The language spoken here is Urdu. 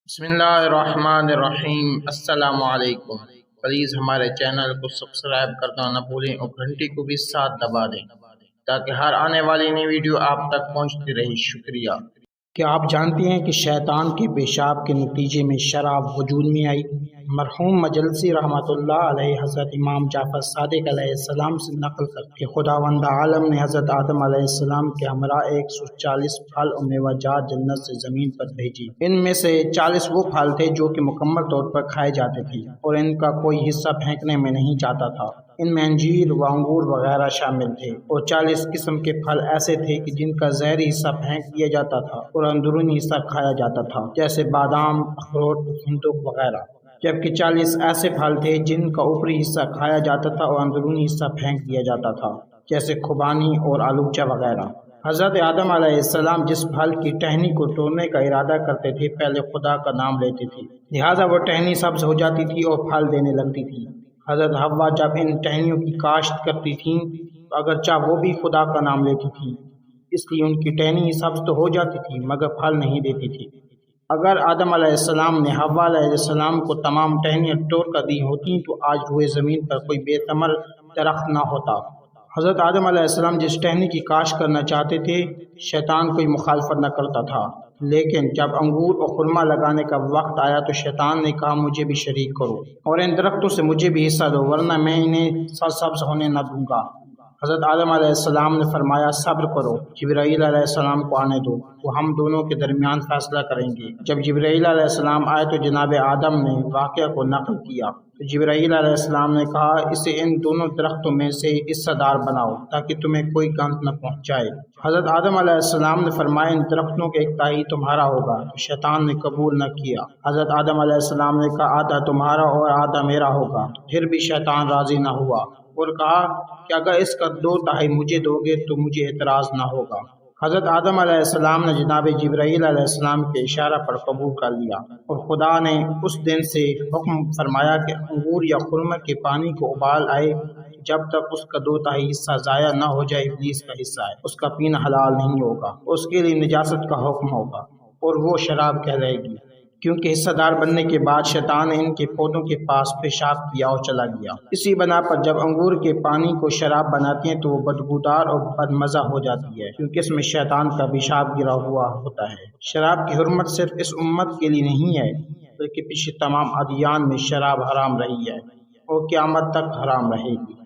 بسم اللہ الرحمن الرحیم۔ السلام علیکم۔ پلیز ہمارے چینل کو سبسکرائب کرنا نہ بھولیں اور گھنٹی کو بھی ساتھ دبا دیں تاکہ ہر آنے والی نئی ویڈیو آپ تک پہنچتی رہے۔ شکریہ۔ کیا آپ جانتے ہیں کہ شیطان کے پیشاب کے نتیجے میں شراب وجود میں آئی؟ مرحوم مجلسی رحمۃ اللہ علیہ حضرت امام جعفر صادق علیہ السلام سے نقل کرتے کہ خداوند عالم نے حضرت آدم علیہ السلام کے ہمراہ 140 پھل اور میوہ جات جنت سے زمین پر بھیجی۔ ان میں سے 40 وہ پھل تھے جو کہ مکمل طور پر کھائے جاتے تھے اور ان کا کوئی حصہ پھینکنے میں نہیں جاتا تھا۔ ان میں انجیر و انگور وغیرہ شامل تھے اور 40 قسم کے پھل ایسے تھے کہ جن کا ظاہری حصہ پھینک دیا جاتا تھا اور اندرونی حصہ کھایا جاتا تھا، جیسے بادام، اخروٹ، فندق وغیرہ، جبکہ 40 ایسے پھل تھے جن کا اوپری حصہ کھایا جاتا تھا اور اندرونی حصہ پھینک دیا جاتا تھا، جیسے خوبانی اور آلوچہ وغیرہ۔ حضرت آدم علیہ السلام جس پھل کی ٹہنی کو توڑنے کا ارادہ کرتے تھے پہلے خدا کا نام لیتے تھے، لہٰذا وہ ٹہنی سبز ہو جاتی تھی اور پھل دینے لگتی تھی۔ حضرت حوا جب ان ٹہنیوں کی کاشت کرتی تھیں تو اگرچہ وہ بھی خدا کا نام لیتی تھیں، اس لیے ان کی ٹہنی سبز تو ہو جاتی تھی مگر پھل نہیں دیتی تھی۔ اگر آدم علیہ السلام نے حوا علیہ السلام کو تمام ٹہنیاں توڑ کر دی ہوتی تو آج روئے زمین پر کوئی بے ثمر درخت نہ ہوتا۔ حضرت آدم علیہ السلام جس ٹہنی کی کاشت کرنا چاہتے تھے، شیطان کوئی مخالفت نہ کرتا تھا، لیکن جب انگور اور خرما لگانے کا وقت آیا تو شیطان نے کہا مجھے بھی شریک کرو اور ان درختوں سے مجھے بھی حصہ دو ورنہ میں انہیں سرسبز ہونے نہ دوں گا۔ حضرت آدم علیہ السلام نے فرمایا صبر کرو، جبرائیل علیہ السلام کو آنے دو، وہ ہم دونوں کے درمیان فیصلہ کریں گے۔ جب جبرائیل علیہ السلام آئے تو جناب آدم نے واقعہ کو نقل کیا تو جبرائیل علیہ السلام نے کہا اسے ان دونوں درختوں میں سے حصہ دار بناؤ تاکہ تمہیں کوئی گند نہ پہنچائے۔ حضرت آدم علیہ السلام نے فرمایا ان درختوں کے ایک تہائی تمہارا ہوگا، تو شیطان نے قبول نہ کیا۔ حضرت آدم علیہ السلام نے کہا آدھا تمہارا اور آدھا میرا ہوگا، پھر بھی شیطان راضی نہ ہوا اور کہا کہ اگر اس کا 2/3 مجھے دو گے تو مجھے اعتراض نہ ہوگا۔ حضرت آدم علیہ السلام نے جناب جبرائیل علیہ السلام کے اشارہ پر قبول کر لیا اور خدا نے اس دن سے حکم فرمایا کہ انگور یا خرما کے پانی کو ابال آئے جب تک اس کا 2/3 حصہ ضائع نہ ہو جائے، ابلیس کا حصہ ہے، اس کا پینا حلال نہیں ہوگا، اس کے لیے نجاست کا حکم ہوگا اور وہ شراب کہلائے گی، کیونکہ حصہ دار بننے کے بعد شیطان نے ان کے پودوں کے پاس پیشاب کیا اور چلا گیا۔ اسی بنا پر جب انگور کے پانی کو شراب بناتے ہیں تو وہ بدبودار اور بدمزہ ہو جاتی ہے، کیونکہ اس میں شیطان کا پیشاب گرا ہوا ہوتا ہے۔ شراب کی حرمت صرف اس امت کے لیے نہیں ہے بلکہ پچھلے تمام ادیان میں شراب حرام رہی ہے اور قیامت تک حرام رہے گی۔